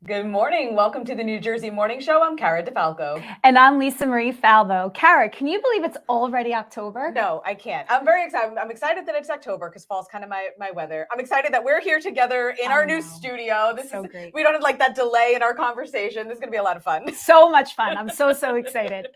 Good morning. Welcome to the New Jersey Morning Show. I'm Cara DeFalco. And I'm Lisa Marie Falvo. Cara, can you believe it's already October? No, I can't. I'm very excited. I'm excited that it's October because fall's kind of my weather. I'm excited that we're here together in our new studio. This is great. We don't have like that delay in our conversation. This is going to be a lot of fun. So much fun. I'm so excited.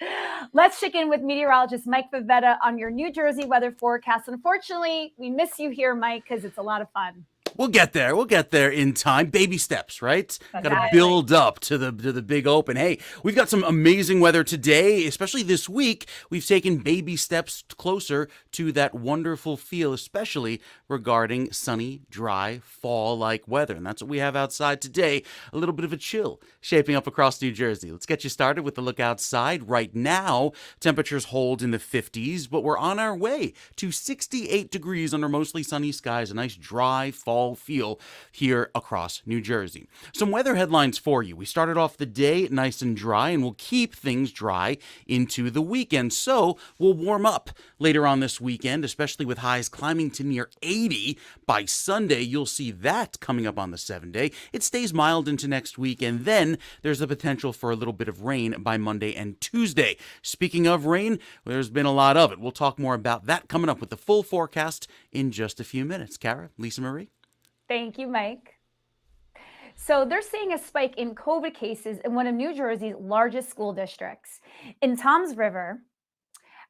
Let's check in with meteorologist Mike Favetta on your New Jersey weather forecast. Unfortunately, we miss you here, Mike, because it's a lot of fun. We'll get there. We'll get there in time. Baby steps, right? Got to build up to the big open. Hey, we've got some amazing weather today, especially this week. We've taken baby steps closer to that wonderful feel, especially regarding sunny, dry, fall-like weather. And that's what we have outside today. A little bit of a chill shaping up across New Jersey. Let's get you started with the look outside. Right now, temperatures hold in the 50s, but we're on our way to 68 degrees under mostly sunny skies. A nice dry fall feel here across New Jersey. Some weather headlines for you. We started off the day nice and dry, and we'll keep things dry into the weekend. So we'll warm up later on this weekend, especially with highs climbing to near 80 by Sunday. You'll see that coming up on the 7-day. It stays mild into next week, and then there's the potential for a little bit of rain by Monday and Tuesday. Speaking of rain, there's been a lot of it. We'll talk more about that coming up with the full forecast in just a few minutes. Cara, Lisa Marie. Thank you, Mike. So they're seeing a spike in COVID cases in one of New Jersey's largest school districts. In Toms River,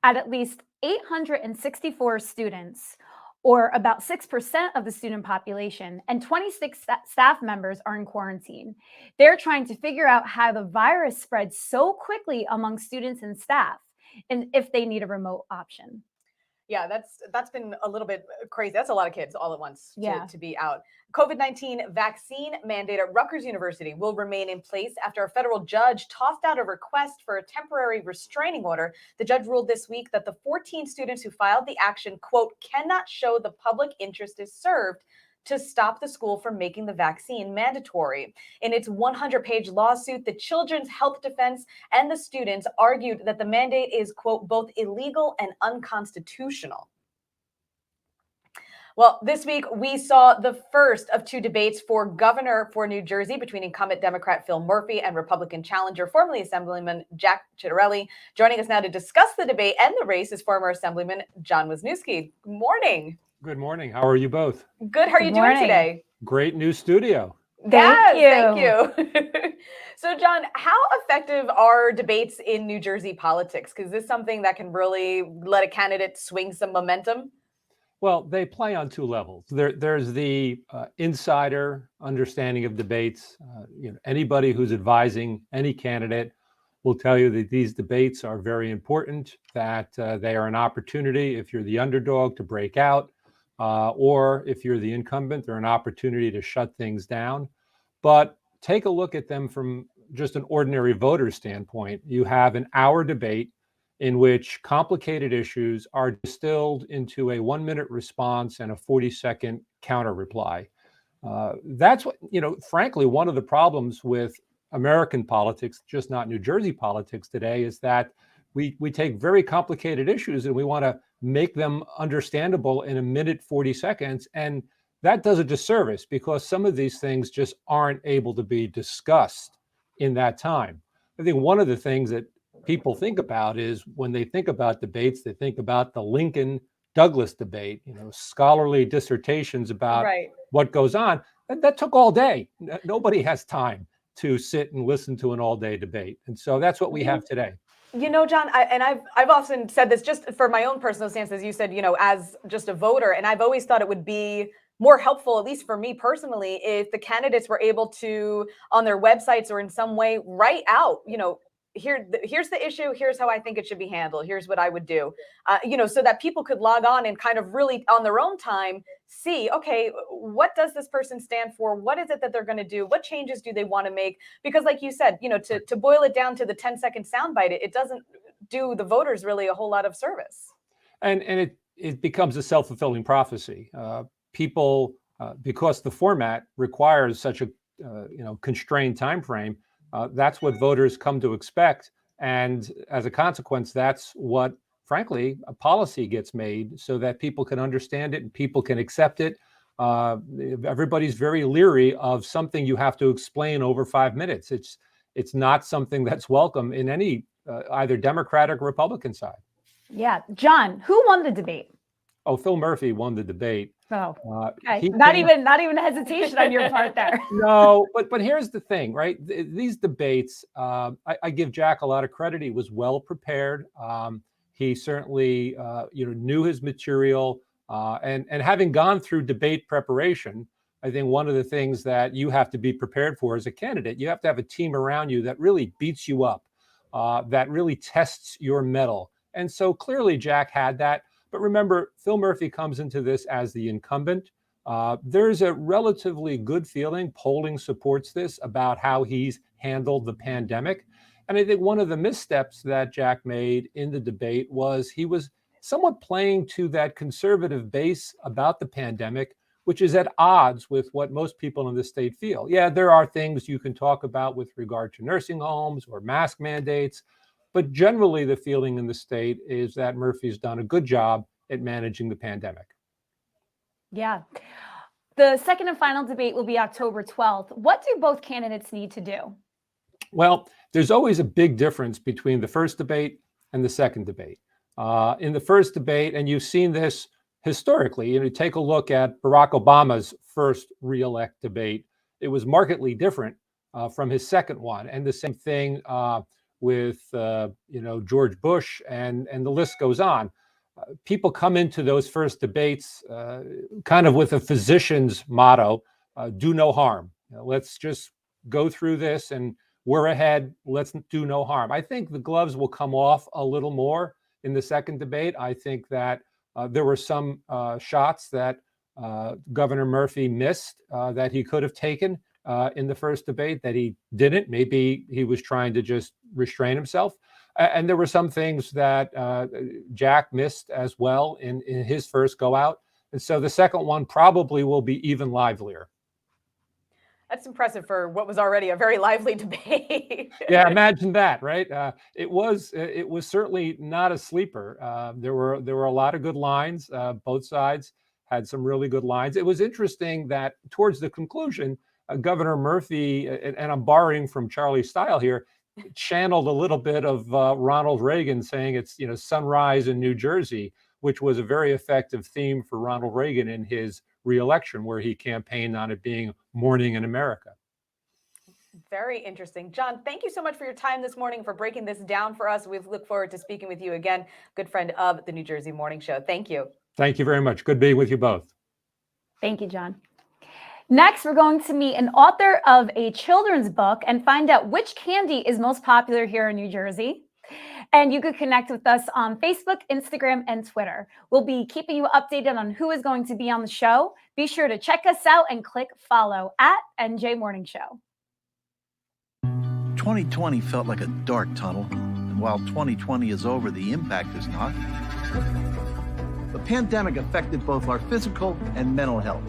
at least 864 students, or about 6% of the student population, and 26 staff members are in quarantine. They're trying to figure out how the virus spreads so quickly among students and staff, and if they need a remote option. Yeah, that's been a little bit crazy. That's a lot of kids all at once to be out. COVID-19 vaccine mandate at Rutgers University will remain in place after a federal judge tossed out a request for a temporary restraining order. The judge ruled this week that the 14 students who filed the action, quote, cannot show the public interest is served to stop the school from making the vaccine mandatory. In its 100-page lawsuit, the Children's Health Defense and the students argued that the mandate is, quote, both illegal and unconstitutional. Well, this week we saw the first of two debates for governor for New Jersey between incumbent Democrat Phil Murphy and Republican challenger, formerly Assemblyman Jack Ciattarelli. Joining us now to discuss the debate and the race is former Assemblyman John Wisniewski. Good morning. Good morning. How are you both? Good. How are you doing today? Great new studio. Thank you. So, John, how effective are debates in New Jersey politics? Because this is something that can really let a candidate swing some momentum. Well, they play on two levels. There's the insider understanding of debates. Anybody who's advising any candidate will tell you that these debates are very important, that they are an opportunity if you're the underdog to break out. Or if you're the incumbent, they're an opportunity to shut things down. But take a look at them from just an ordinary voter standpoint. You have an hour debate in which complicated issues are distilled into a 1-minute response and a 40-second counter reply. That's what, frankly, one of the problems with American politics, just not New Jersey politics today, is that we take very complicated issues and we want to make them understandable in 1:40 seconds. And that does a disservice because some of these things just aren't able to be discussed in that time. I think one of the things that people think about is when they think about debates, they think about the Lincoln-Douglas debate, scholarly dissertations about what goes on. That took all day. Nobody has time to sit and listen to an all-day debate. And so that's what we have today. John, I've often said this just for my own personal stance, as you said, as just a voter, and I've always thought it would be more helpful, at least for me personally, if the candidates were able to, on their websites or in some way, write out, here's the issue, here's how I think it should be handled, here's what I would do, so that people could log on and kind of really on their own time see, okay, what does this person stand for? What is it that they're going to do? What changes do they want to make? Because like you said, to boil it down to the 10-second soundbite, it doesn't do the voters really a whole lot of service. And it becomes a self-fulfilling prophecy. People, because the format requires such a constrained time frame, that's what voters come to expect. And as a consequence, that's what, frankly, a policy gets made so that people can understand it and people can accept it. everybody's very leery of something you have to explain over 5 minutes. It's not something that's welcome in any either Democratic or Republican side. Yeah. John, who won the debate? Oh, Phil Murphy won the debate. Oh, okay. Not even hesitation on your part there. No, but here's the thing, right? These debates, I give Jack a lot of credit. He was well prepared. He certainly, knew his material. And having gone through debate preparation, I think one of the things that you have to be prepared for as a candidate, you have to have a team around you that really beats you up, that really tests your mettle. And so clearly Jack had that. But remember, Phil Murphy comes into this as the incumbent. There's a relatively good feeling, polling supports this, about how he's handled the pandemic. And I think one of the missteps that Jack made in the debate was he was somewhat playing to that conservative base about the pandemic, which is at odds with what most people in the state feel. Yeah, there are things you can talk about with regard to nursing homes or mask mandates, but generally the feeling in the state is that Murphy's done a good job at managing the pandemic. Yeah. The second and final debate will be October 12th. What do both candidates need to do? Well, there's always a big difference between the first debate and the second debate. In the first debate, and you've seen this historically, take a look at Barack Obama's first re-elect debate. It was markedly different from his second one, and the same thing with George Bush, and the list goes on. People come into those first debates kind of with a physician's motto: "Do no harm." Let's just go through this, and we're ahead. Let's do no harm. I think the gloves will come off a little more in the second debate. I think that there were some shots that Governor Murphy missed that he could have taken in the first debate that he didn't. Maybe he was trying to just restrain himself. And there were some things that Jack missed as well in his first go out. And so the second one probably will be even livelier. That's impressive for what was already a very lively debate. Yeah, imagine that, right? It was certainly not a sleeper. There were a lot of good lines. Both sides had some really good lines. It was interesting that towards the conclusion, Governor Murphy, and I'm borrowing from Charlie Style here, channeled a little bit of Ronald Reagan, saying it's sunrise in New Jersey, which was a very effective theme for Ronald Reagan in his re-election, where he campaigned on it being morning in America. Very interesting. John, thank you so much for your time this morning, for breaking this down for us. We look forward to speaking with you again. Good friend of the New Jersey Morning Show. Thank you. Thank you very much. Good being with you both. Thank you, John. Next, we're going to meet an author of a children's book and find out which candy is most popular here in New Jersey. And you could connect with us on Facebook, Instagram, and Twitter. We'll be keeping you updated on who is going to be on the show. Be sure to check us out and click follow at NJ Morning Show. 2020 felt like a dark tunnel, and while 2020 is over, the impact is not. The pandemic affected both our physical and mental health.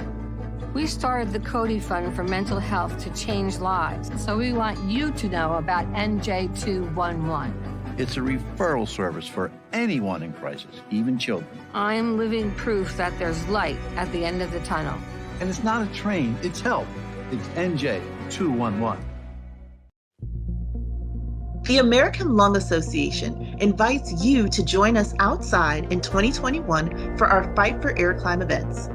We started the Cody Fund for Mental Health to change lives, so we want you to know about NJ211. It's a referral service for anyone in crisis, even children. I am living proof that there's light at the end of the tunnel. And it's not a train, it's help. It's NJ211. The American Lung Association invites you to join us outside in 2021 for our Fight for Air Climb events.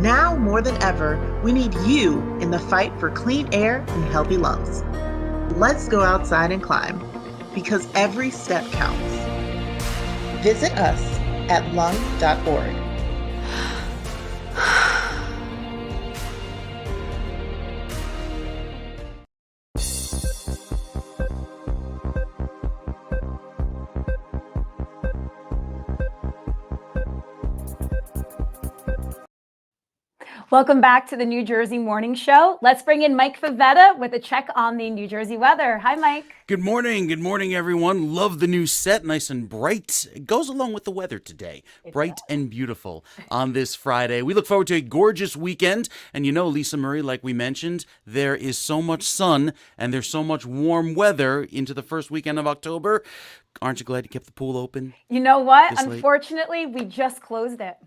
Now more than ever, we need you in the fight for clean air and healthy lungs. Let's go outside and climb, because every step counts. Visit us at lung.org. Welcome back to the New Jersey Morning Show. Let's bring in Mike Favetta with a check on the New Jersey weather. Hi, Mike. Good morning. Good morning, everyone. Love the new set, nice and bright. It goes along with the weather today. Bright and beautiful on this Friday. We look forward to a gorgeous weekend. And Lisa Marie, like we mentioned, there is so much sun and there's so much warm weather into the first weekend of October. Aren't you glad you kept the pool open? You know what? This late? Unfortunately, we just closed it.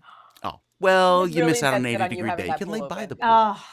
Oh, Well, It's you really miss out on an invested on 80 you degree having day. You that can lay pool by open. the pool. Oh,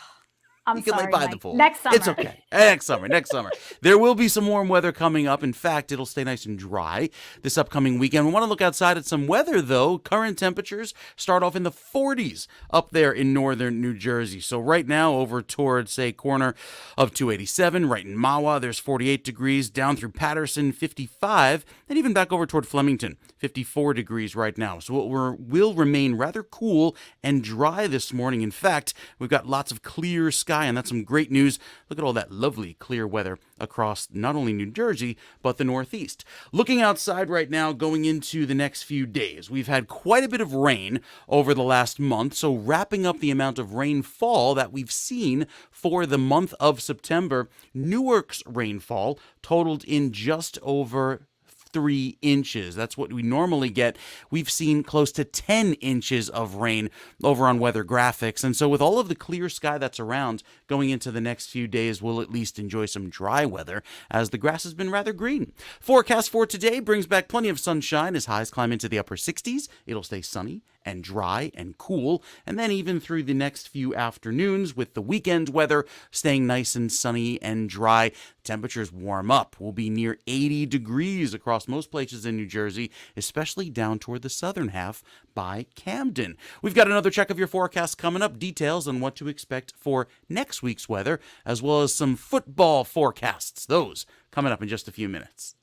I'm You can lay sorry, by the Mike. pool. Next summer. It's okay. Next summer. Next summer. There will be some warm weather coming up. In fact, it'll stay nice and dry this upcoming weekend. We want to look outside at some weather, though. Current temperatures start off in the 40s up there in northern New Jersey. So right now, over towards, say, corner of 287, right in Mahwah, there's 48 degrees. Down through Patterson, 55. And even back over toward Flemington, 54 degrees right now. So it will remain rather cool and dry this morning. In fact, we've got lots of clear sky, and that's some great news. Look at all that lovely clear weather across not only New Jersey, but the Northeast. Looking outside right now, going into the next few days, we've had quite a bit of rain over the last month, so wrapping up the amount of rainfall that we've seen for the month of September, Newark's rainfall totaled in just over 3 inches. That's what we normally get. We've seen close to 10 inches of rain over on Weather Graphics. And so with all of the clear sky that's around going into the next few days, we'll at least enjoy some dry weather as the grass has been rather green. Forecast for today brings back plenty of sunshine as highs climb into the upper 60s. It'll stay sunny and dry and cool, and then even through the next few afternoons with the weekend weather staying nice and sunny and dry. Temperatures warm up. We'll be near 80 degrees across most places in New Jersey, especially down toward the southern half by Camden. We've got another check of your forecast coming up, details on what to expect for next week's weather, as well as some football forecasts. Those coming up in just a few minutes.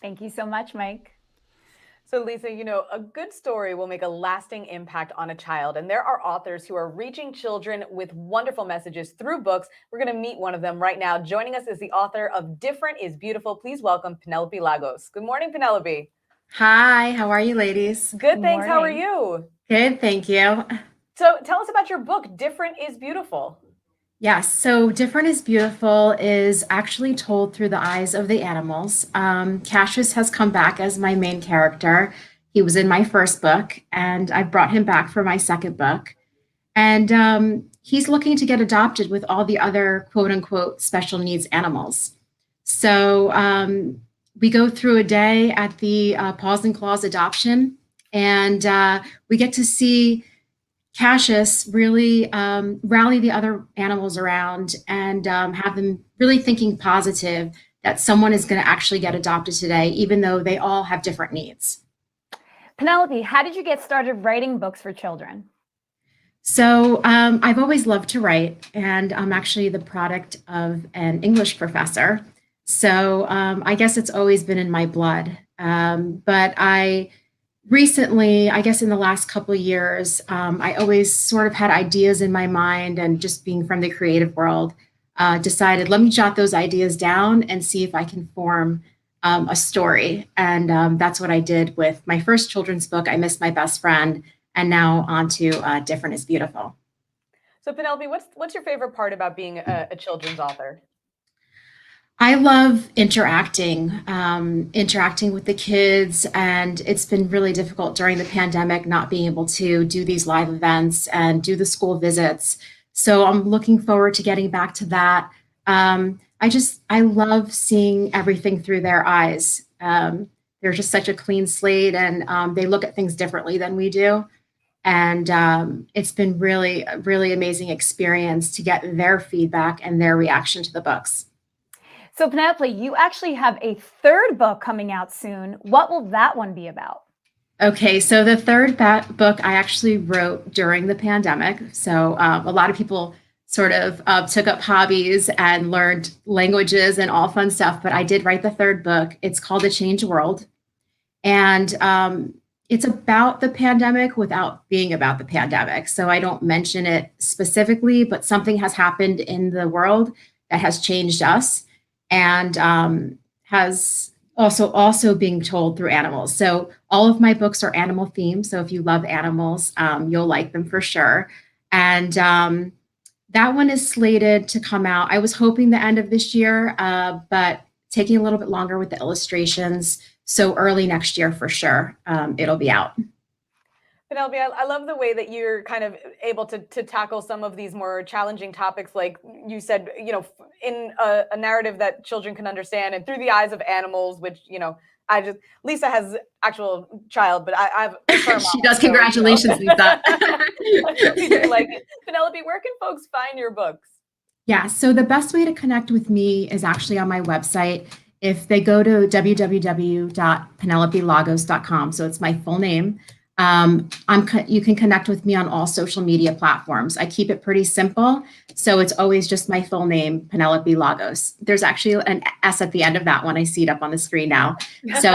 Thank you so much, Mike. So Lisa, a good story will make a lasting impact on a child. And there are authors who are reaching children with wonderful messages through books. We're going to meet one of them right now. Joining us is the author of Different is Beautiful. Please welcome Penelope Lagos. Good morning, Penelope. Hi, how are you ladies? Good, thanks. How are Morning. you? Good, thank you. So tell us about your book, Different is Beautiful. Yes, so Different is Beautiful is actually told through the eyes of the animals. Cassius has come back as my main character. He was in my first book, and I brought him back for my second book. And he's looking to get adopted with all the other quote unquote special needs animals. So we go through a day at the Paws and Claws adoption, and we get to see Cassius really rally the other animals around and have them really thinking positive that someone is going to actually get adopted today, even though they all have different needs. Penelope, how did you get started writing books for children? So I've always loved to write, and I'm actually the product of an English professor. So I guess it's always been in my blood. But I recently, I guess in the last couple of years, I always sort of had ideas in my mind, and just being from the creative world, decided, let me jot those ideas down and see if I can form a story. And that's what I did with my first children's book, I Miss My Best Friend, and now on to Different is Beautiful. So Penelope, what's your favorite part about being a children's author? I love interacting with the kids, and it's been really difficult during the pandemic not being able to do these live events and do the school visits. So I'm looking forward to getting back to that. I love seeing everything through their eyes. They're just such a clean slate, and they look at things differently than we do. And it's been really, a really amazing experience to get their feedback and their reaction to the books. So Penelope, you actually have a third book coming out soon. What will that one be about? Okay, so the third book I actually wrote during the pandemic. So a lot of people sort of took up hobbies and learned languages and all fun stuff, but I did write the third book. It's called A Changed World. And it's about the pandemic without being about the pandemic. So I don't mention it specifically, but something has happened in the world that has changed us, and has also being told through animals. So all of my books are animal themed. So if you love animals, you'll like them for sure. And that one is slated to come out. I was hoping the end of this year, but taking a little bit longer with the illustrations. So early next year for sure, it'll be out. Penelope, I love the way that you're kind of able to tackle some of these more challenging topics, like you said, in a narrative that children can understand, and through the eyes of animals, which, Lisa has actual child, but I've She does. Congratulations, Lisa. Like Penelope, where can folks find your books? Yeah, so the best way to connect with me is actually on my website. If they go to www.penelopelagos.com, so it's my full name, you can connect with me on all social media platforms. I keep it pretty simple, so it's always just my full name, Penelope Lagos. There's actually an S at the end of that one. I see it up on the screen now. So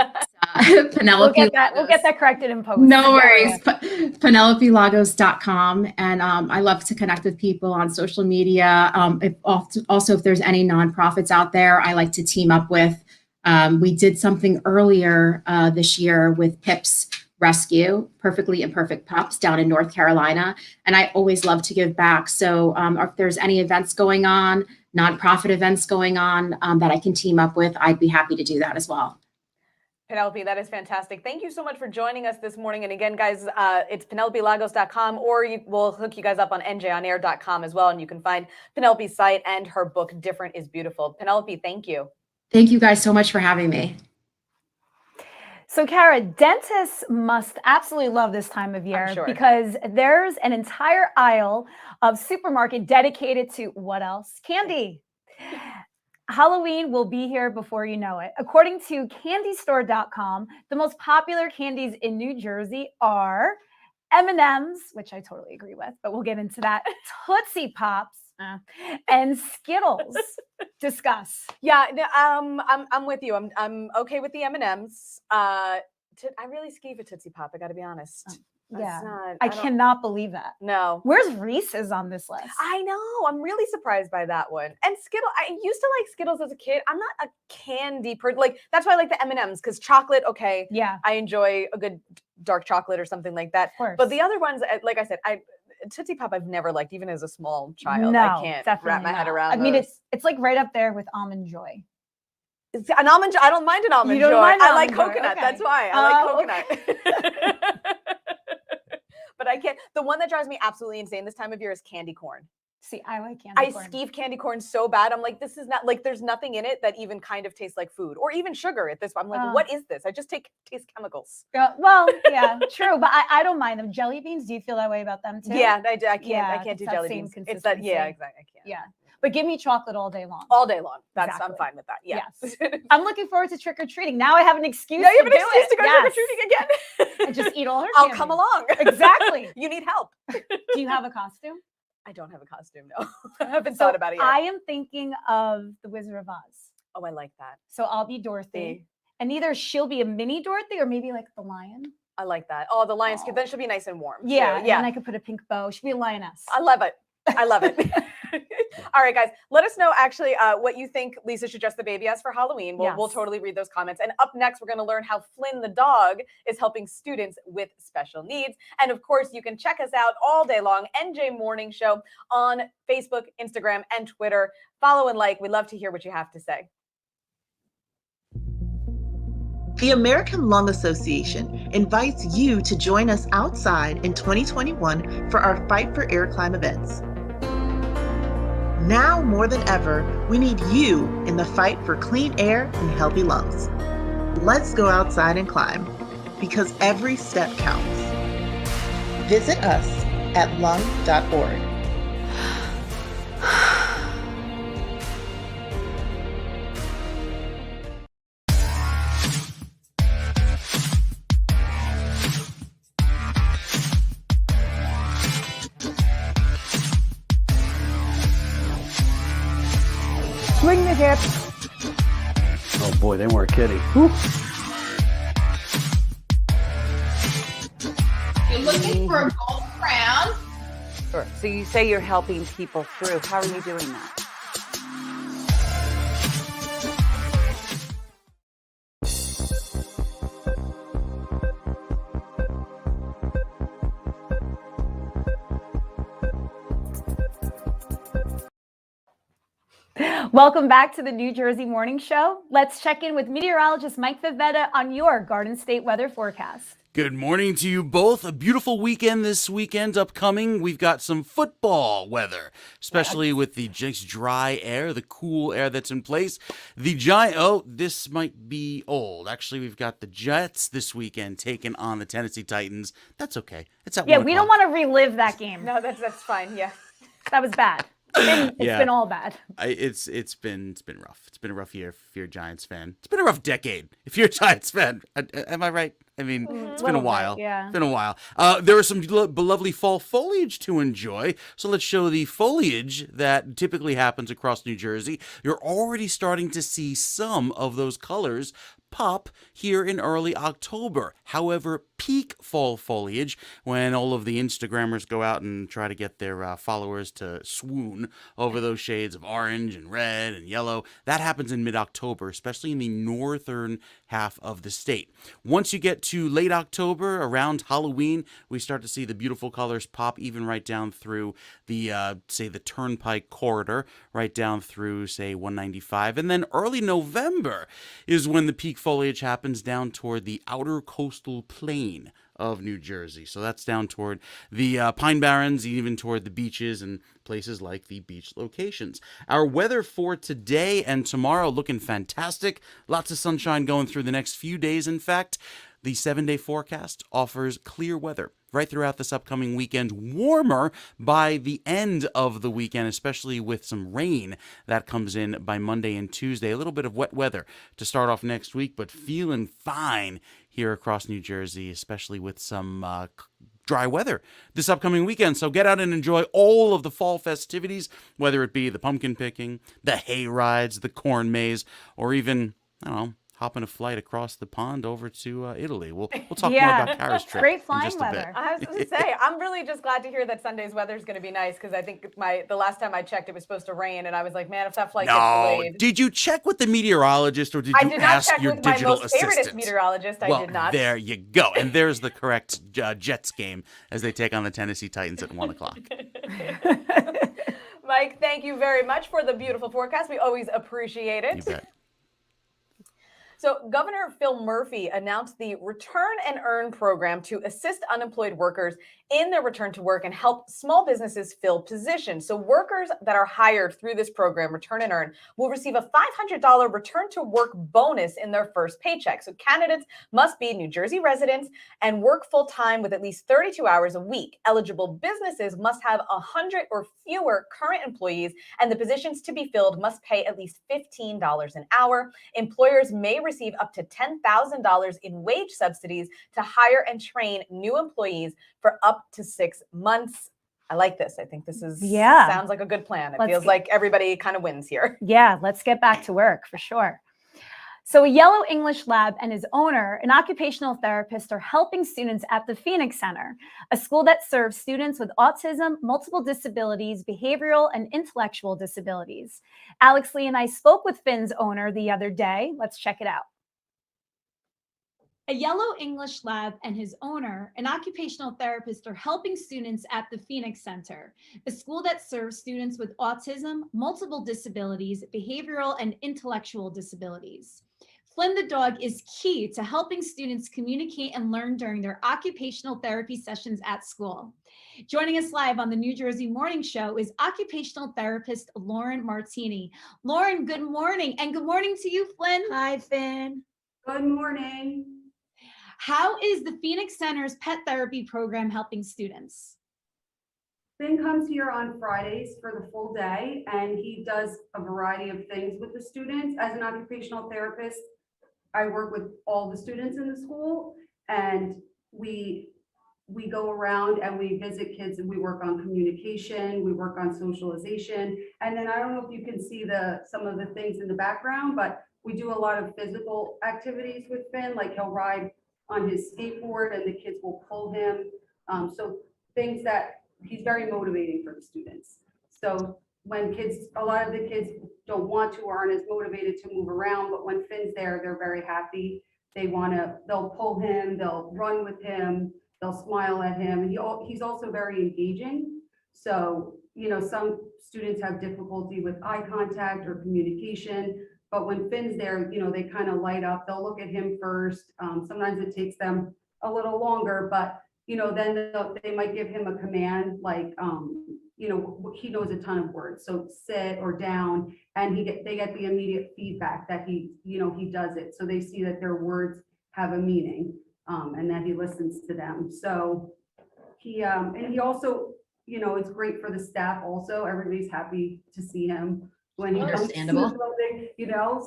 Penelope. We'll get that corrected in post. No worries. PenelopeLagos.com. And I love to connect with people on social media. If there's any nonprofits out there, I like to team up with. We did something earlier this year with PIP's Rescue, Perfectly Imperfect Pups, down in North Carolina. And I always love to give back. So if there's any events going on, nonprofit events going on that I can team up with, I'd be happy to do that as well. Penelope, that is fantastic. Thank you so much for joining us this morning. And again, guys, it's penelopelagos.com, or we'll hook you guys up on njonair.com as well. And you can find Penelope's site and her book, Different is Beautiful. Penelope, thank you. Thank you guys so much for having me. So, Kara, dentists must absolutely love this time of year because there's an entire aisle of supermarket dedicated to what else? Candy. Halloween will be here before you know it. According to candystore.com, the most popular candies in New Jersey are M&Ms, which I totally agree with, but we'll get into that, Tootsie Pops, and Skittles. Discuss. Yeah, I'm with you. I'm okay with the M&Ms. I really skeeve a Tootsie Pop, I got to be honest. I cannot believe that. No. Where's Reese's on this list? I know. I'm really surprised by that one. And Skittles, I used to like Skittles as a kid. I'm not a candy person. Like, that's why I like the M&Ms, because chocolate, okay. Yeah. I enjoy a good dark chocolate or something like that. Of course. But the other ones, like I said, Tootsie Pop I've never liked, even as a small child. No, I can't wrap my head around I mean, those. it's like right up there with Almond Joy. An almond joy. I don't mind an almond joy. I like coconut. That's why I like coconut. Okay. But I can't. The one that drives me absolutely insane this time of year is candy corn. See, I like candy corn. I skeeve candy corn so bad. I'm like, this is not like, there's nothing in it that even kind of tastes like food or even sugar at this point. I'm like, what is this? I just taste chemicals. Well, yeah, true. But I don't mind them. Jelly beans, do you feel that way about them too? Yeah, I can't do jelly beans. It's that, yeah, exactly. I can't. Yeah. But give me chocolate all day long. All day long. I'm fine with that. Yeah. Yes. I'm looking forward to trick-or-treating. Now I have an excuse to go trick-or-treating again. And just eat all her I'll candy. come along. Exactly. You need help. Do you have a costume? I don't have a costume, no. I haven't thought about it yet. I am thinking of the Wizard of Oz. Oh, I like that. So I'll be Dorothy. And either she'll be a mini Dorothy or maybe like the lion. I like that. Oh, the lion's cute. Then she'll be nice and warm. Yeah. Yeah. And I could put a pink bow. She'll be a lioness. I love it. I love it. All right, guys, let us know actually what you think Lisa should dress the baby as for Halloween. We'll totally read those comments. And up next, we're going to learn how Flynn the dog is helping students with special needs. And of course, you can check us out all day long, NJ Morning Show, on Facebook, Instagram, and Twitter. Follow and like. We love to hear what you have to say. The American Lung Association invites you to join us outside in 2021 for our Fight for Air Climb events. Now more than ever, we need you in the fight for clean air and healthy lungs. Let's go outside and climb, because every step counts. Visit us at lung.org. Swing the hips. Oh boy, they weren't kidding. Whew. You're looking for a gold crown? Sure. So you say you're helping people through. How are you doing that? Welcome back to the New Jersey Morning Show. Let's check in with meteorologist Mike Favetta on your Garden State weather forecast. Good morning to you both. A beautiful weekend this weekend upcoming. We've got some football weather, especially with the just dry air, the cool air that's in place. The this might be old. Actually, we've got the Jets this weekend taking on the Tennessee Titans. That's okay. It's at 1 we don't o'clock. want to relive that game. No, that's fine. Yeah. That was bad. It's been all bad. It's been rough. It's been a rough year if you're a Giants fan. It's been a rough decade if you're a Giants fan. Am I right? I mean, it's been a while. Yeah. It's been a while. There was some lovely fall foliage to enjoy. So let's show the foliage that typically happens across New Jersey. You're already starting to see some of those colors pop here in early October. However, peak fall foliage, when all of the Instagrammers go out and try to get their followers to swoon over those shades of orange and red and yellow, that happens in mid-October, especially in the northern half of the state. Once you get to late October, around Halloween, we start to see the beautiful colors pop even right down through the, say, the Turnpike corridor, right down through, say, 195. And then early November is when the peak foliage happens down toward the outer coastal plain of New Jersey. So that's down toward the Pine Barrens, even toward the beaches and places like the beach locations. Our weather for today and tomorrow looking fantastic. Lots of sunshine going through the next few days. In fact, the 7-day forecast offers clear weather right throughout this upcoming weekend, warmer by the end of the weekend, especially with some rain that comes in by Monday and Tuesday. A little bit of wet weather to start off next week, but feeling fine here across New Jersey, especially with some dry weather this upcoming weekend. So get out and enjoy all of the fall festivities, whether it be the pumpkin picking, the hay rides, the corn maze, or even, I don't know, hopping a flight across the pond over to Italy. We'll talk more about Kara's trip Great in flying just a weather. bit. I was going to say, I'm really just glad to hear that Sunday's weather is going to be nice, because I think the last time I checked, it was supposed to rain, and I was like, man, if that flight gets delayed. Did you check with the meteorologist, or did I you did not ask check your with my digital most favorite assistant? meteorologist. I did not. There you go. And there's the correct Jets game as they take on the Tennessee Titans at 1 o'clock. Mike, thank you very much for the beautiful forecast. We always appreciate it. You bet. So Governor Phil Murphy announced the Return and Earn program to assist unemployed workers in their return to work and help small businesses fill positions. So workers that are hired through this program, Return and Earn, will receive a $500 return to work bonus in their first paycheck. So candidates must be New Jersey residents and work full time with at least 32 hours a week. Eligible businesses must have 100 or fewer current employees, and the positions to be filled must pay at least $15 an hour. Employers may receive up to $10,000 in wage subsidies to hire and train new employees for up to 6 months. I like this. I think this is sounds like a good plan. It feels like everybody kind of wins here. Yeah, let's get back to work for sure. So a Yellow English Lab and his owner, an occupational therapist, are helping students at the Phoenix Center, a school that serves students with autism, multiple disabilities, behavioral and intellectual disabilities. Alex Lee and I spoke with Finn's owner the other day. Let's check it out. A Yellow English Lab and his owner, an occupational therapist, are helping students at the Phoenix Center, a school that serves students with autism, multiple disabilities, behavioral and intellectual disabilities. Flynn the dog is key to helping students communicate and learn during their occupational therapy sessions at school. Joining us live on the New Jersey Morning Show is occupational therapist Lauren Martini. Lauren, good morning, and good morning to you, Flynn. Hi, Finn. Good morning. How is the Phoenix Center's pet therapy program helping students? Finn comes here on Fridays for the full day, and he does a variety of things with the students. As an occupational therapist, I work with all the students in the school, and we go around and we visit kids, and we work on communication, we work on socialization. And then I don't know if you can see some of the things in the background, but we do a lot of physical activities with Finn, like he'll ride on his skateboard and the kids will pull him. So things that he's very motivating for the students. So when a lot of the kids don't want to or aren't as motivated to move around, but when Finn's there, they're very happy. They'll pull him, they'll run with him, they'll smile at him. And he's also very engaging. So, some students have difficulty with eye contact or communication. But when Finn's there, they kind of light up. They'll look at him first. Sometimes it takes them a little longer, but then they might give him a command like, he knows a ton of words, so sit or down, and they get the immediate feedback that he does it. So they see that their words have a meaning, and that he listens to them. So and he also, it's great for the staff also. Everybody's happy to see him when he comes to the building,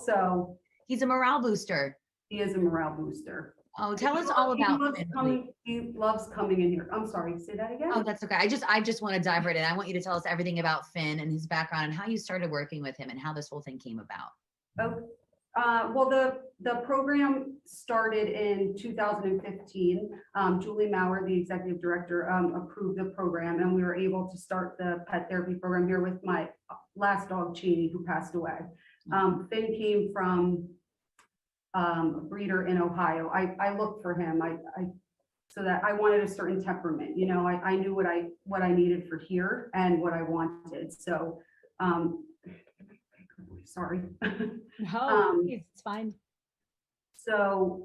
so. He's a morale booster. He is a morale booster. Oh, tell us all about Finn. He loves coming in here. I'm sorry, say that again? Oh, that's okay. I just want to dive right in. I want you to tell us everything about Finn and his background and how you started working with him and how this whole thing came about. Well, the program started in 2015. Julie Maurer, the executive director, approved the program, and we were able to start the pet therapy program here with my last dog, Cheney, who passed away. Finn came from a breeder in Ohio. I looked for him. So that I wanted a certain temperament. I knew what I needed for here and what I wanted. So, sorry. No, it's fine. So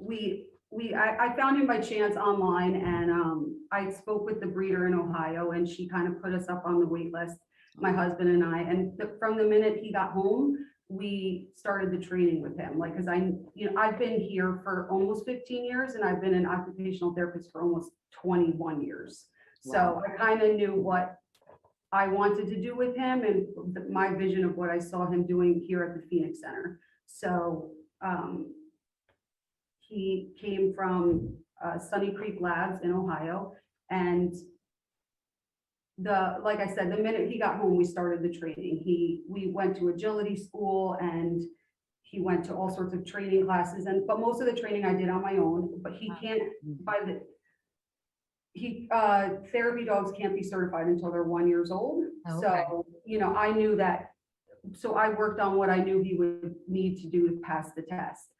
I found him by chance online, and I spoke with the breeder in Ohio, and she kind of put us up on the wait list, my husband and I. And from the minute he got home, we started the training with him. Like, cause I've been here for almost 15 years, and I've been an occupational therapist for almost 21 years. Wow. So I kind of knew what I wanted to do with him and my vision of what I saw him doing here at the Phoenix Center. So he came from Sunny Creek Labs in Ohio, and like I said, the minute he got home, we started the training. We went to agility school, and he went to all sorts of training classes, but most of the training I did on my own. But he can't therapy dogs can't be certified until they're 1 year old. Okay. So, I knew that. So I worked on what I knew he would need to do to pass the test.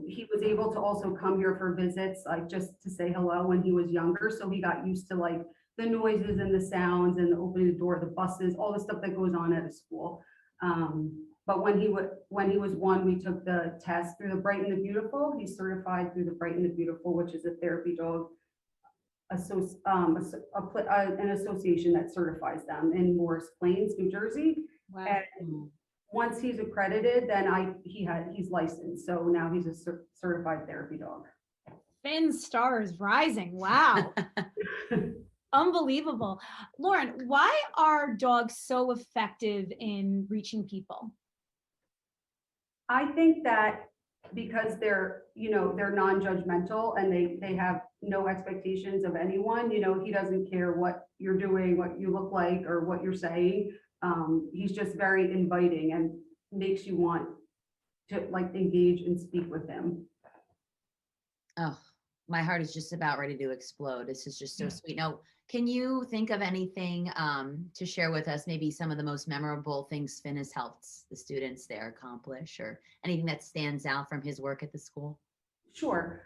He was able to also come here for visits, like just to say hello when he was younger. So he got used to like the noises and the sounds and opening the door, the buses, all the stuff that goes on at a school. But when he was 1, we took the test through the Bright and the Beautiful. He's certified through the Bright and the Beautiful, which is a therapy dog an association that certifies them in Morris Plains, New Jersey. Wow. And once he's accredited, then he's licensed. So now he's a certified therapy dog. Finn's star is rising. Wow. Unbelievable. Lauren, why are dogs so effective in reaching people? I think that because they're non-judgmental, and they have no expectations of anyone. He doesn't care what you're doing, what you look like, or what you're saying. He's just very inviting and makes you want to like engage and speak with him. Oh, my heart is just about ready to explode. This is just so sweet. Now, can you think of anything to share with us, maybe some of the most memorable things Finn has helped the students there accomplish, or anything that stands out from his work at the school? Sure.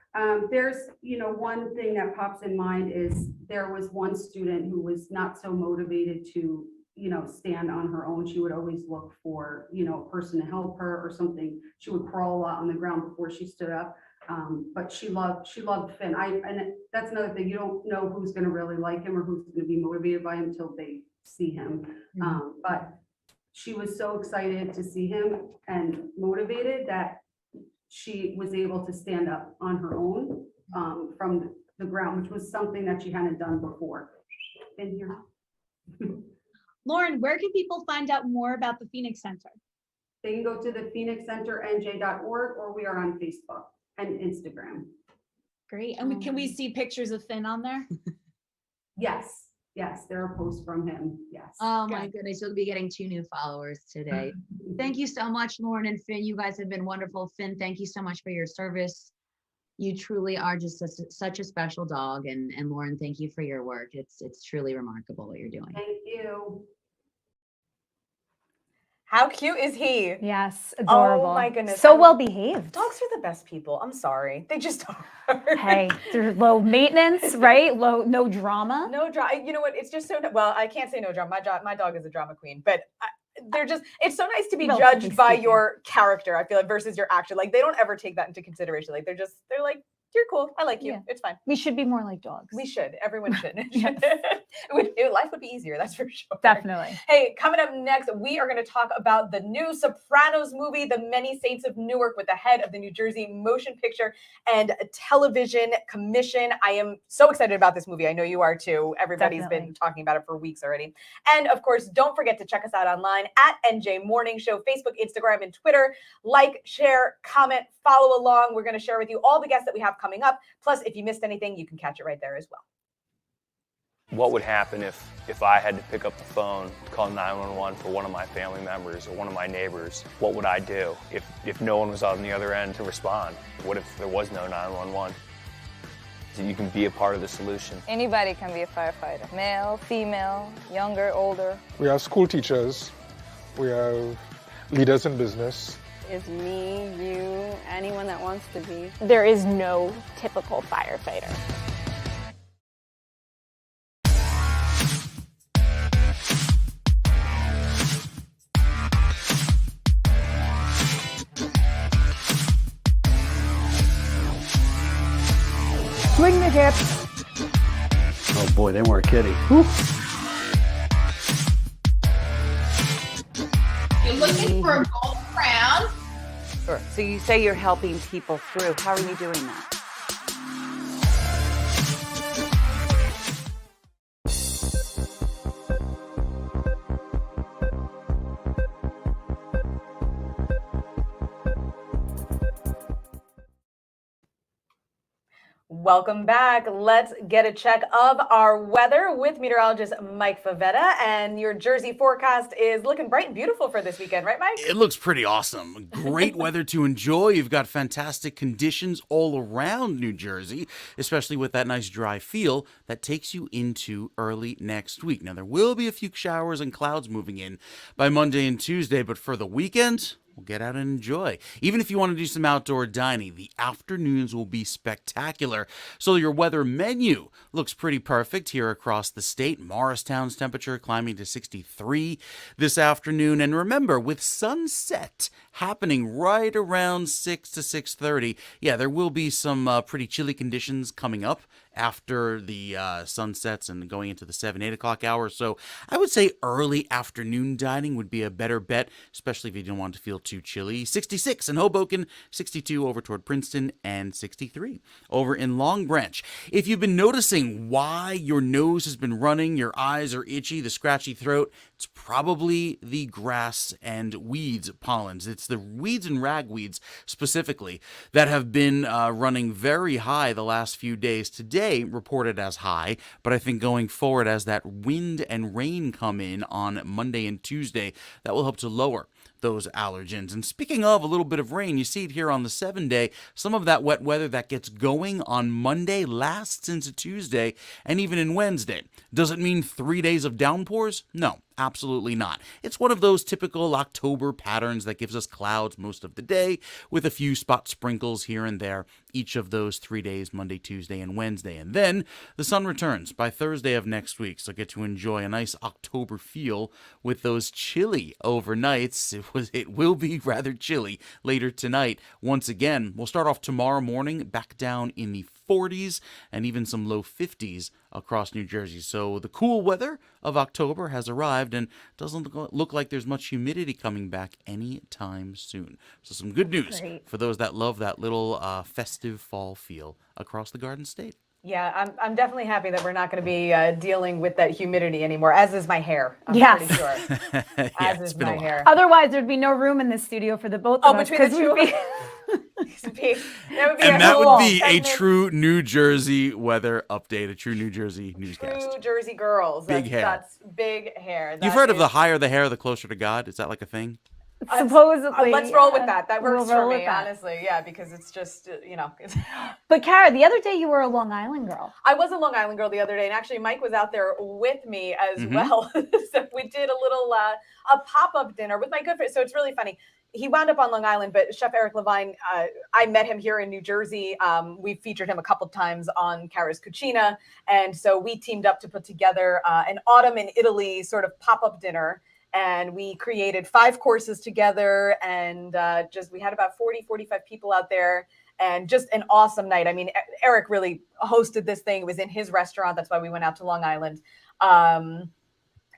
There's, one thing that pops in mind is there was one student who was not so motivated to, stand on her own. She would always look for, a person to help her or something. She would crawl a lot on the ground before she stood up. But she loved Finn. And that's another thing. You don't know who's going to really like him or who's going to be motivated by him until they see him. Mm-hmm. But she was so excited to see him and motivated that she was able to stand up on her own from the ground, which was something that she hadn't done before. In here. Lauren, where can people find out more about the Phoenix Center? They can go to the phoenixcenternj.org, or we are on Facebook and Instagram. Great. And can we see pictures of Finn on there? Yes, there are posts from him. Yes. Oh my goodness, you'll be getting 2 new followers today. Thank you so much, Lauren and Finn. You guys have been wonderful. Finn, thank you so much for your service. You truly are just such a special dog. And Lauren, thank you for your work. It's truly remarkable what you're doing. Thank you. How cute is he? Yes, adorable. Oh my goodness. So well behaved. Dogs are the best people. I'm sorry. They just are. Hey, they're low maintenance, right? No drama. No drama. You know what? It's just so, well, I can't say no drama. My dog is a drama queen, but it's so nice to be judged by your character, I feel like, versus your action. Like, they don't ever take that into consideration. Like, they're like You're cool. I like you. Yeah. It's fine. We should be more like dogs. We should. Everyone should. Yes. Life would be easier, that's for sure. Definitely. Hey, coming up next, we are going to talk about the new Sopranos movie, The Many Saints of Newark, with the head of the New Jersey Motion Picture and Television Commission. I am so excited about this movie. I know you are too. Everybody's been talking about it for weeks already. And of course, don't forget to check us out online at NJ Morning Show, Facebook, Instagram, and Twitter. Like, share, comment, follow along. We're going to share with you all the guests that we have coming up. Plus, if you missed anything, you can catch it right there as well. What would happen if I had to pick up the phone to call 911 for one of my family members or one of my neighbors? What would I do if no one was on the other end to respond? What if there was no 911? So you can be a part of the solution. Anybody can be a firefighter. Male, female, younger, older. We have school teachers. We have leaders in business. Is me, you, anyone that wants to be. There is no typical firefighter. Swing the hips. Oh boy, they weren't kidding. Whew. You're looking for a gold crown? Sure. So you say you're helping people through. How are you doing that? Welcome back. Let's get a check of our weather with meteorologist Mike Favetta. And your Jersey forecast is looking bright and beautiful for this weekend, right, Mike? It looks pretty awesome. Great weather to enjoy. You've got fantastic conditions all around New Jersey, especially with that nice dry feel that takes you into early next week. Now, there will be a few showers and clouds moving in by Monday and Tuesday, but for the weekend, we'll get out and enjoy. Even if you want to do some outdoor dining, the afternoons will be spectacular. So your weather menu looks pretty perfect here across the state. Morristown's temperature climbing to 63 this afternoon. And remember, with sunset happening right around 6 to 6:30, yeah, there will be some pretty chilly conditions coming up after the sun sets and going into the 7, 8 o'clock hour. So I would say early afternoon dining would be a better bet, especially if you don't want to feel too chilly. 66 in Hoboken, 62 over toward Princeton, and 63 over in Long Branch. If you've been noticing why your nose has been running, your eyes are itchy, the scratchy throat, it's probably the grass and weeds pollens. It's the weeds and ragweeds specifically that have been running very high the last few days. Today reported as high, but I think going forward as that wind and rain come in on Monday and Tuesday, that will help to lower those allergens. And speaking of a little bit of rain, you see it here on the 7-day. Some of that wet weather that gets going on Monday lasts into Tuesday and even in Wednesday. Does it mean 3 days of downpours? No, absolutely not. It's one of those typical October patterns that gives us clouds most of the day with a few spot sprinkles here and there each of those 3 days, Monday, Tuesday, and Wednesday. And then the sun returns by Thursday of next week. So get to enjoy a nice October feel with those chilly overnights. It will be rather chilly later tonight. Once again, we'll start off tomorrow morning back down in the 40s and even some low 50s across New Jersey. So the cool weather of October has arrived and doesn't look like there's much humidity coming back anytime soon. So some good news for those that love that little festive fall feel across the Garden State. Yeah, I'm definitely happy that we're not going to be dealing with that humidity anymore, as is my hair. I'm Yes. pretty sure. As is my hair. Otherwise, there'd be no room in this studio for the both of us. Between the 'cause we'd two. That would be And that would be a segment. true New Jersey weather update, a true New Jersey newscast. True Jersey girls. Big hair. That's big hair. You've heard of the higher the hair, the closer to God? Is that like a thing? Supposedly. Let's roll with that. That works We'll for roll me, with that. honestly. Yeah, because it's just, But Kara, the other day you were a Long Island girl. I was a Long Island girl the other day, and actually Mike was out there with me as well. So we did a little a pop-up dinner with my good friend. So it's really funny. He wound up on Long Island, but Chef Eric Levine, I met him here in New Jersey. We've featured him a couple times on Cara's Cucina. And so we teamed up to put together an autumn in Italy sort of pop-up dinner. And we created 5 courses together, and we had about 40, 45 people out there. and just an awesome night. I mean, Eric really hosted this thing. It was in his restaurant. That's why we went out to Long Island.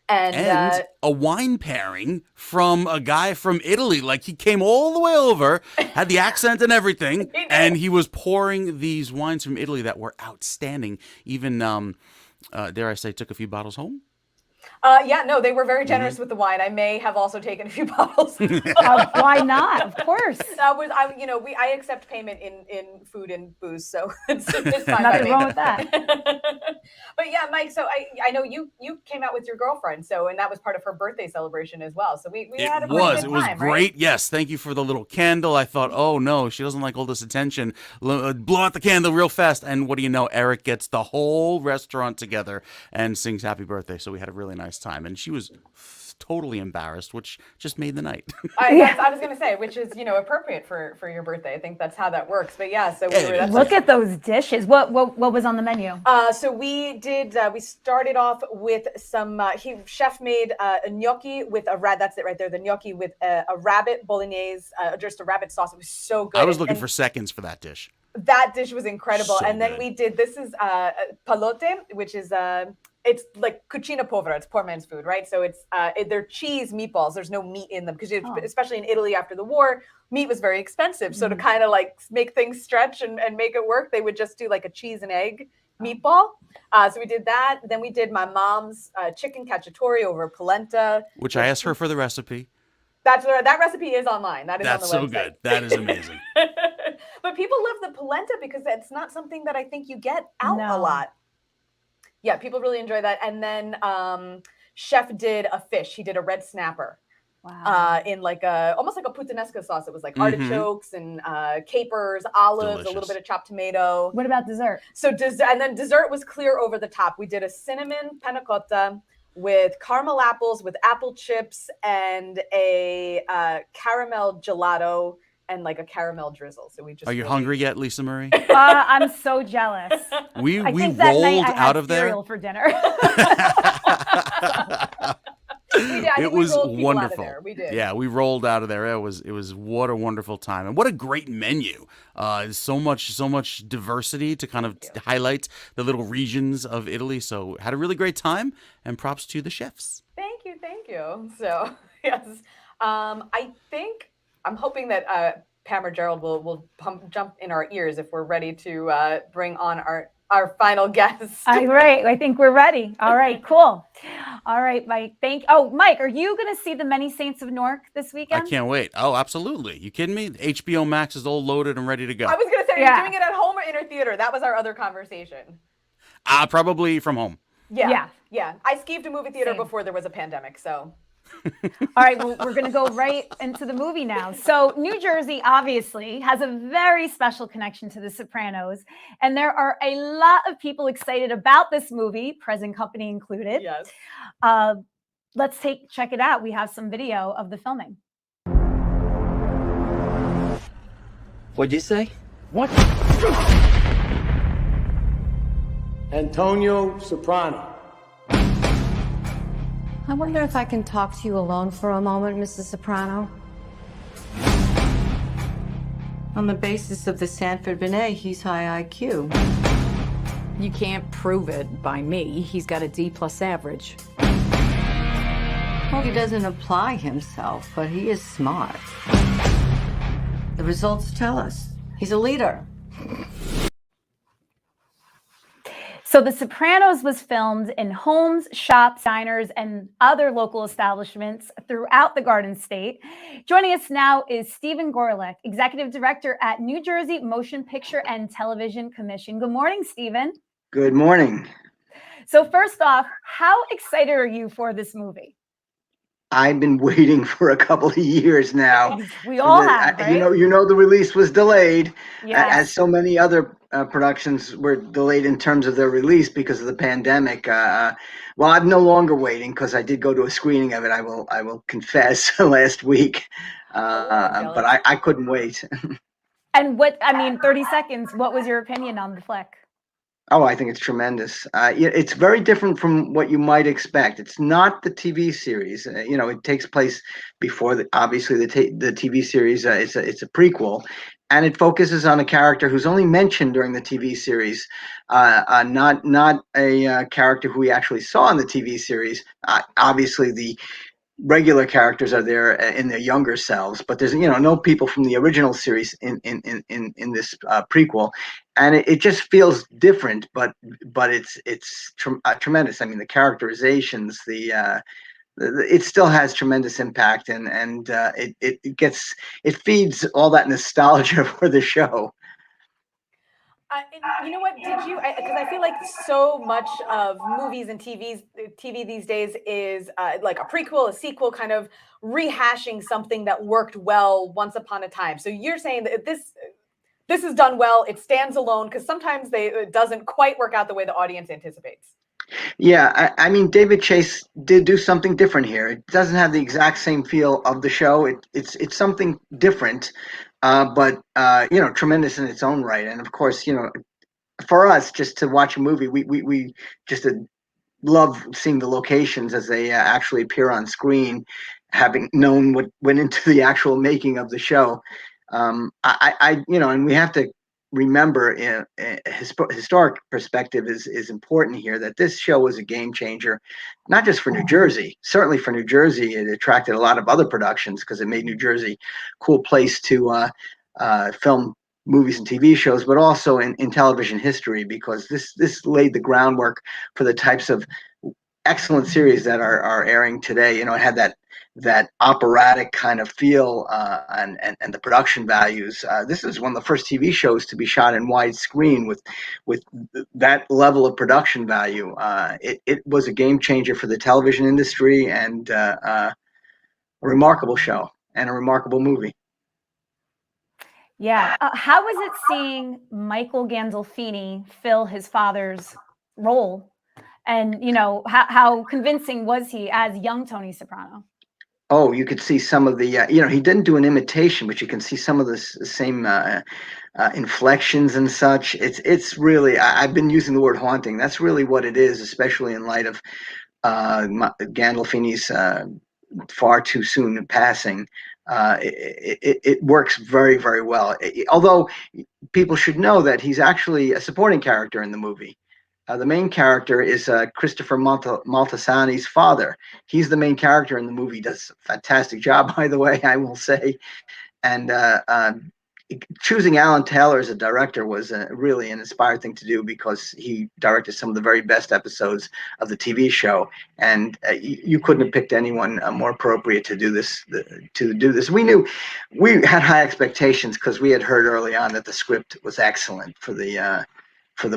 And a wine pairing from a guy from Italy. Like, he came all the way over, had the accent and everything, and he was pouring these wines from Italy that were outstanding. Even, dare I say, took a few bottles home? Yeah, no, they were very generous with the wine. I may have also taken a few bottles. Why not? Of course. I accept payment in food and booze, so it's fine. Nothing wrong with that. But yeah, Mike. So I know you came out with your girlfriend, and that was part of her birthday celebration as well. So we had a pretty good time, It was great. Right? Yes, thank you for the little candle. I thought, oh no, she doesn't like all this attention. Blow out the candle real fast, and what do you know? Eric gets the whole restaurant together and sings happy birthday. So we had a really nice time, and she was totally embarrassed, which just made the night. I was going to say, which is appropriate for your birthday. I think that's how that works. But yeah, so look at those dishes. What was on the menu? So we started off with some. Chef made a gnocchi with a rat. That's it right there. The gnocchi with a rabbit bolognese, just a rabbit sauce. It was so good. I was looking for seconds for that dish. That dish was incredible. So and then good. we did, this is palote, which is it's like cucina povera. It's poor man's food, right? So they're cheese meatballs. There's no meat in them because especially in Italy after the war, meat was very expensive. So to kind of like make things stretch and make it work, they would just do like a cheese and egg meatball. So we did that. Then we did my mom's chicken cacciatore over polenta. Which I asked her for the recipe. That recipe is online. That is That's on the website. so good. That is amazing. But people love the polenta because it's not something that I think you get out a lot. Yeah, people really enjoy that. And then Chef did a fish. He did a red snapper. Wow. In like almost like a puttanesca sauce. It was like artichokes and capers, olives, a little bit of chopped tomato. What about dessert? So and then dessert was clear over the top. We did a cinnamon panna cotta with caramel apples, with apple chips, and a caramel gelato, and like a caramel drizzle. So we just. Are you hungry yet, Lisa Marie? I'm so jealous. We think that night rolled I had out of there. cereal for dinner. It was wonderful. We did. Yeah, we rolled out of there. It was what a wonderful time, and what a great menu. So much diversity to kind of highlight the little regions of Italy. So had a really great time, and props to the chefs. Thank you. So yes, I'm hoping that Pam or Gerald will jump in our ears if we're ready to bring on our final guest. Right. I think we're ready. All right, cool. All right, Mike. Mike, are you going to see The Many Saints of Newark this weekend? I can't wait. Oh, absolutely. You kidding me? HBO Max is all loaded and ready to go. I was going to say, are you doing it at home or in a theater? That was our other conversation. Probably from home. Yeah. I skeeved a movie theater before there was a pandemic, so. All right, well, we're going to go right into the movie now. So New Jersey obviously has a very special connection to The Sopranos, and there are a lot of people excited about this movie, present company included. Yes. Let's check it out. We have some video of the filming. What'd you say? What? Antonio Soprano. I wonder if I can talk to you alone for a moment, Mrs. Soprano. On the basis of the Sanford Binet, he's high IQ. You can't prove it by me. He's got a D+ average. Well, he doesn't apply himself, but he is smart. The results tell us he's a leader. So The Sopranos was filmed in homes, shops, diners, and other local establishments throughout the Garden State. Joining us now is Stephen Gorelick, Executive Director at New Jersey Motion Picture and Television Commission. Good morning, Stephen. Good morning. So first off, how excited are you for this movie? I've been waiting for a couple of years now. We all have, right? You know, the release was delayed, Yes. as so many other productions were delayed in terms of their release because of the pandemic. Well, I'm no longer waiting because I did go to a screening of it. I will confess last week, but I couldn't wait. And 30 seconds, what was your opinion on the flick? Oh, I think it's tremendous. It's very different from what you might expect. It's not the TV series. It takes place before obviously the TV series. It's a prequel, and it focuses on a character who's only mentioned during the TV series, not a character who we actually saw in the TV series. Obviously, the regular characters are there in their younger selves, but there's no people from the original series in this prequel, and it just feels different, but it's tremendous. I mean, the characterizations, it still has tremendous impact, and it feeds all that nostalgia for the show. You know what? Did you? Because I feel like so much of movies and TV these days is like a prequel, a sequel, kind of rehashing something that worked well once upon a time. So you're saying that this is done well. It stands alone because sometimes it doesn't quite work out the way the audience anticipates. Yeah, I mean, David Chase did do something different here. It doesn't have the exact same feel of the show. It's something different, but tremendous in its own right. And of course, for us, just to watch a movie, we just love seeing the locations as they actually appear on screen, having known what went into the actual making of the show. And we have to remember, historic perspective is important here, that this show was a game changer, not just for New Jersey. Certainly for New Jersey, it attracted a lot of other productions because it made New Jersey a cool place to film movies and TV shows, but also in television history, because this laid the groundwork for the types of excellent series that are airing today. It had that operatic kind of feel, and the production values. This is one of the first TV shows to be shot in widescreen with that level of production value. It was a game changer for the television industry, and a remarkable show and a remarkable movie. Yeah. How was it seeing Michael Gandolfini fill his father's role? And, how convincing was he as young Tony Soprano? Oh, you could see some of the, he didn't do an imitation, but you can see some of the same inflections and such. It's really, I've been using the word haunting. That's really what it is, especially in light of Gandolfini's far too soon passing. It works very, very well. Although people should know that he's actually a supporting character in the movie. The main character is Christopher Moltisanti's father. He's the main character in the movie. Does a fantastic job, by the way, I will say. And choosing Alan Taylor as a director was really an inspired thing to do, because he directed some of the very best episodes of the TV show, and you couldn't have picked anyone more appropriate to do this. We knew we had high expectations because we had heard early on that the script was excellent for the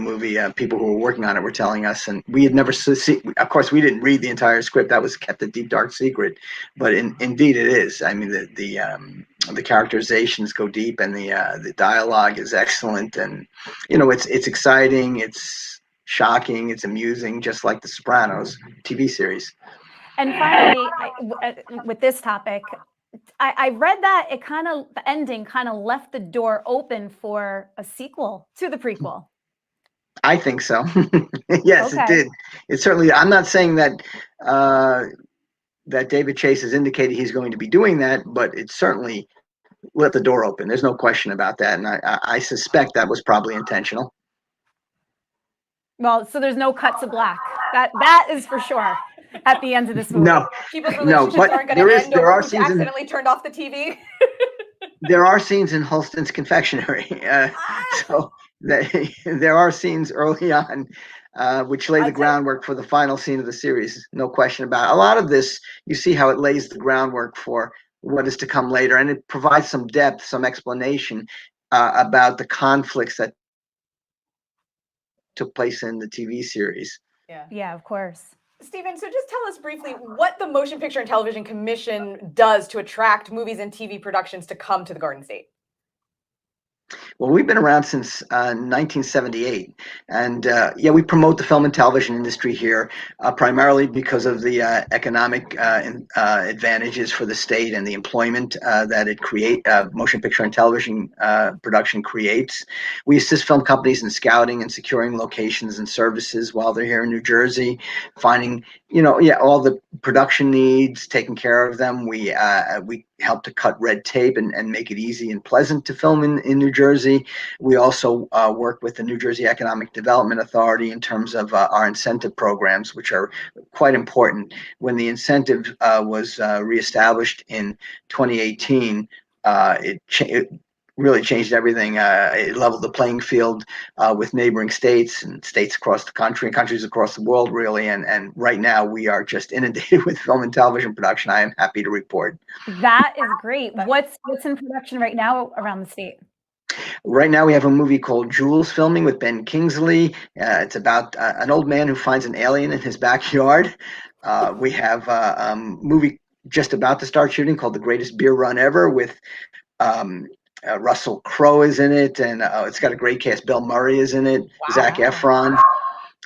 movie. People who were working on it were telling us, and we had never seen. Of course, we didn't read the entire script; that was kept a deep, dark secret. But indeed, it is. I mean, the characterizations go deep, and the dialogue is excellent, and it's exciting, it's shocking, it's amusing, just like The Sopranos TV series. And finally, with this topic, I read that the ending kind of left the door open for a sequel to the prequel. I think so. Yes, Okay. it did. It certainly. I'm not saying that that David Chase has indicated he's going to be doing that, but it certainly let the door open. There's no question about that, and I suspect that was probably intentional. Well, so there's no cut to black. That is for sure at the end of this movie. No, People's relationships but aren't going to end there over are who scenes accidentally turned off the TV. there are scenes in Holston's confectionery, so there are scenes early on which lay the groundwork for the final scene of the series. No question about it. A lot of this, you see how it lays the groundwork for what is to come later, and it provides some depth, some explanation about the conflicts that took place in the TV series. Yeah, of course. Stephen, so just tell us briefly what the Motion Picture and Television Commission does to attract movies and TV productions to come to the Garden State. Well, we've been around since 1978, and we promote the film and television industry here primarily because of the economic advantages for the state and the employment that motion picture and television production creates. We assist film companies in scouting and securing locations and services while they're here in New Jersey, finding all the production needs, taking care of them. We help to cut red tape and make it easy and pleasant to film in New Jersey. We also work with the New Jersey Economic Development Authority in terms of our incentive programs, which are quite important. When the incentive was reestablished in 2018, it really changed everything. It leveled the playing field with neighboring states and states across the country and countries across the world, really. And right now we are just inundated with film and television production, I am happy to report. That is great. What's in production right now around the state? Right now we have a movie called Jules filming with Ben Kingsley. It's about an old man who finds an alien in his backyard. We have a movie just about to start shooting called The Greatest Beer Run Ever with Russell Crowe is in it, and it's got a great cast. Bill Murray is in it. Wow. Zac Efron.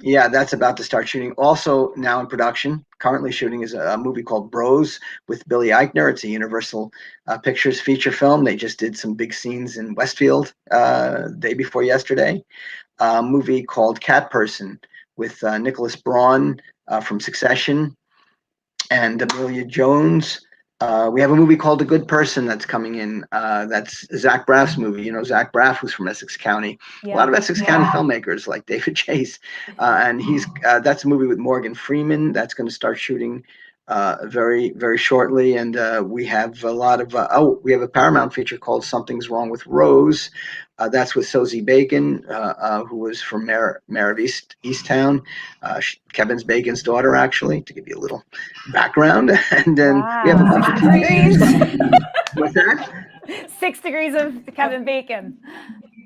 Yeah, that's about to start shooting. Also now in production, currently shooting, is a movie called Bros with Billy Eichner. It's a Universal Pictures feature film. They just did some big scenes in Westfield day before yesterday. A movie called Cat Person with Nicholas Braun from Succession and Amelia Jones. We have a movie called A Good Person that's coming in. That's Zach Braff's movie. Zach Braff, who's from Essex County. Yeah. A lot of Essex County filmmakers like David Chase. And that's a movie with Morgan Freeman that's going to start shooting very, very shortly. And we have a lot of, we have a Paramount feature called Something's Wrong with Rose. That's with Sosie Bacon, who was from Mayor of Easttown, Kevin's Bacon's daughter, actually, to give you a little background. And then we have a bunch of TV series. What's that? 6 degrees of Kevin Bacon.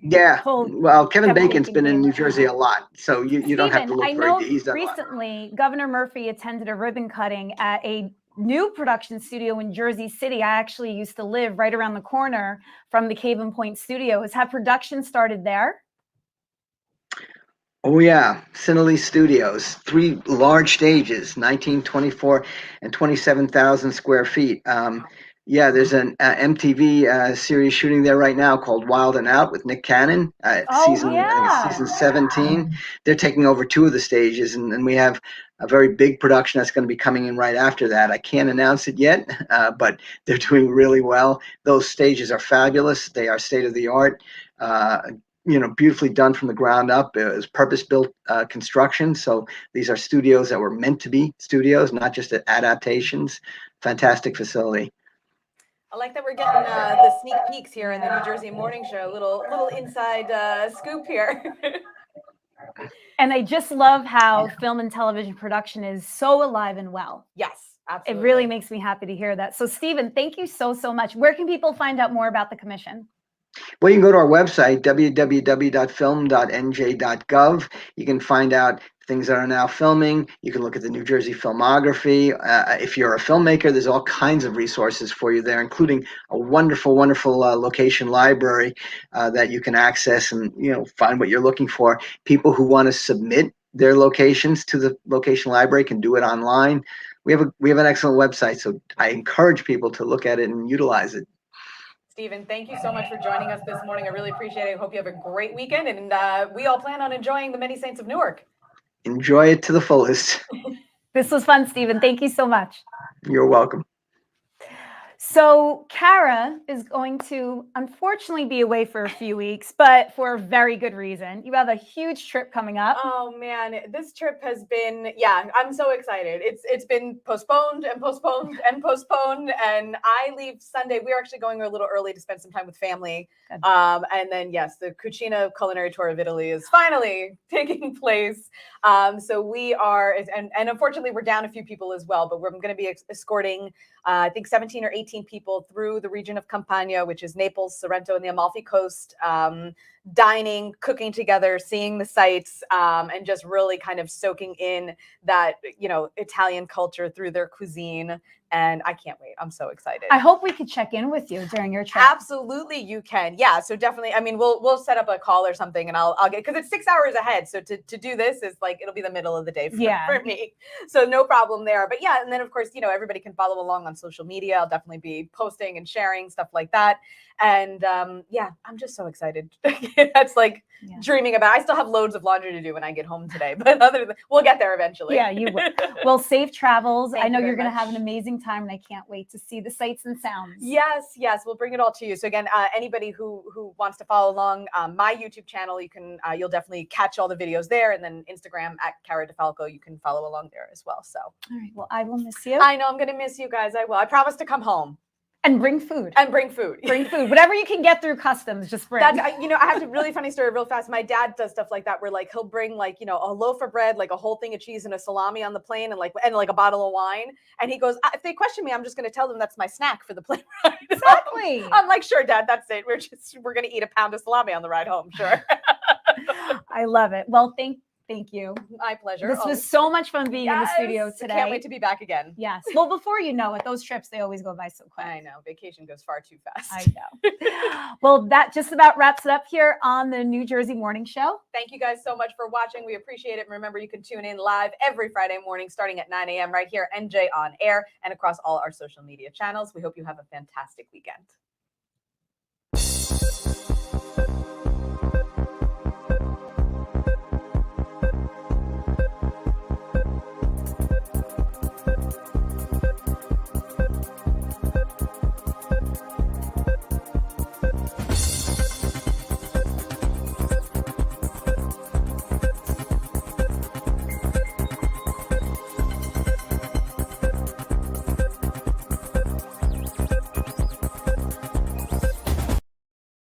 Yeah, well, Kevin Bacon's been in New Jersey a lot, so you don't have to look very deep. He's done recently, Governor Murphy attended a ribbon cutting at a new production studio in Jersey City. I actually used to live right around the corner from the Cave and Point Studios. Have production started there? Oh yeah, Cinelli Studios, 3 large stages, 19, 24, and 27,000 square feet. There's an MTV series shooting there right now called Wild and Out with Nick Cannon. I think it's season 17. They're taking over 2 of the stages, and we have a very big production that's going to be coming in right after that. I can't announce it yet, but they're doing really well. Those stages are fabulous. They are state of the art. Beautifully done from the ground up. It was purpose-built construction. So these are studios that were meant to be studios, not just adaptations. Fantastic facility. I like that we're getting the sneak peeks here in the New Jersey Morning Show. Little inside scoop here. And I just love how film and television production is so alive and well. Yes, absolutely. It really makes me happy to hear that. So Stephen, thank you so much. Where can people find out more about the commission? Well, you can go to our website, www.film.nj.gov. You can find out things that are now filming. You can look at the New Jersey filmography. If you're a filmmaker, there's all kinds of resources for you there, including a wonderful, wonderful location library that you can access and find what you're looking for. People who want to submit their locations to the location library can do it online. We have an excellent website, so I encourage people to look at it and utilize it. Stephen, thank you so much for joining us this morning. I really appreciate it. I hope you have a great weekend, and we all plan on enjoying the Many Saints of Newark. Enjoy it to the fullest. This was fun, Stephen. Thank you so much. You're welcome. So Kara is going to unfortunately be away for a few weeks, but for a very good reason. You have a huge trip coming up. Oh man, this trip has been, I'm so excited. It's been postponed and postponed and postponed, and I leave Sunday. We're actually going a little early to spend some time with family. And then yes, the Cucina culinary tour of Italy is finally taking place. So we are, and unfortunately we're down a few people as well, but we're going to be escorting I think 17 or 18 people through the region of Campania, which is Naples, Sorrento, and the Amalfi Coast, dining, cooking together, seeing the sights, and just really kind of soaking in that, Italian culture through their cuisine. And I can't wait. I'm so excited. I hope we could check in with you during your trip. Absolutely, you can. Yeah, so definitely. I mean, we'll set up a call or something, and I'll get, because it's 6 hours ahead. So to do this is like, it'll be the middle of the day for me. So no problem there. But yeah, and then of course, everybody can follow along on social media. I'll definitely be posting and sharing stuff like that. And yeah, I'm just so excited. That's like dreaming about. I still have loads of laundry to do when I get home today, but other than, we'll get there eventually. Yeah, you will. Well, safe travels. Thank I know you you're very going to have an much. amazing time, and I can't wait to see the sights and sounds. Yes, we'll bring it all to you. So again, anybody who wants to follow along, my YouTube channel, you can you'll definitely catch all the videos there, and then Instagram at Cara DeFalco, you can follow along there as well. So all right, well, I will miss you. I know I'm going to miss you guys. I will. I promise to come home. And bring food. Bring food. Bring food. Whatever you can get through customs, just bring. That's, I have a really funny story real fast. My dad does stuff like that where like he'll bring like, a loaf of bread, like a whole thing of cheese and a salami on the plane and like a bottle of wine. And he goes, if they question me, I'm just going to tell them that's my snack for the plane ride. Exactly. I'm like, sure, Dad, that's it. We're going to eat a pound of salami on the ride home. Sure. I love it. Well, thank you. My pleasure. This was so much fun being in the studio today. Can't wait to be back again. Yes. Well, before you know it, those trips, they always go by so quick. I know. Vacation goes far too fast. I know. Well, that just about wraps it up here on the New Jersey Morning Show. Thank you guys so much for watching. We appreciate it. And remember, you can tune in live every Friday morning starting at 9 a.m. right here, NJ on Air, and across all our social media channels. We hope you have a fantastic weekend.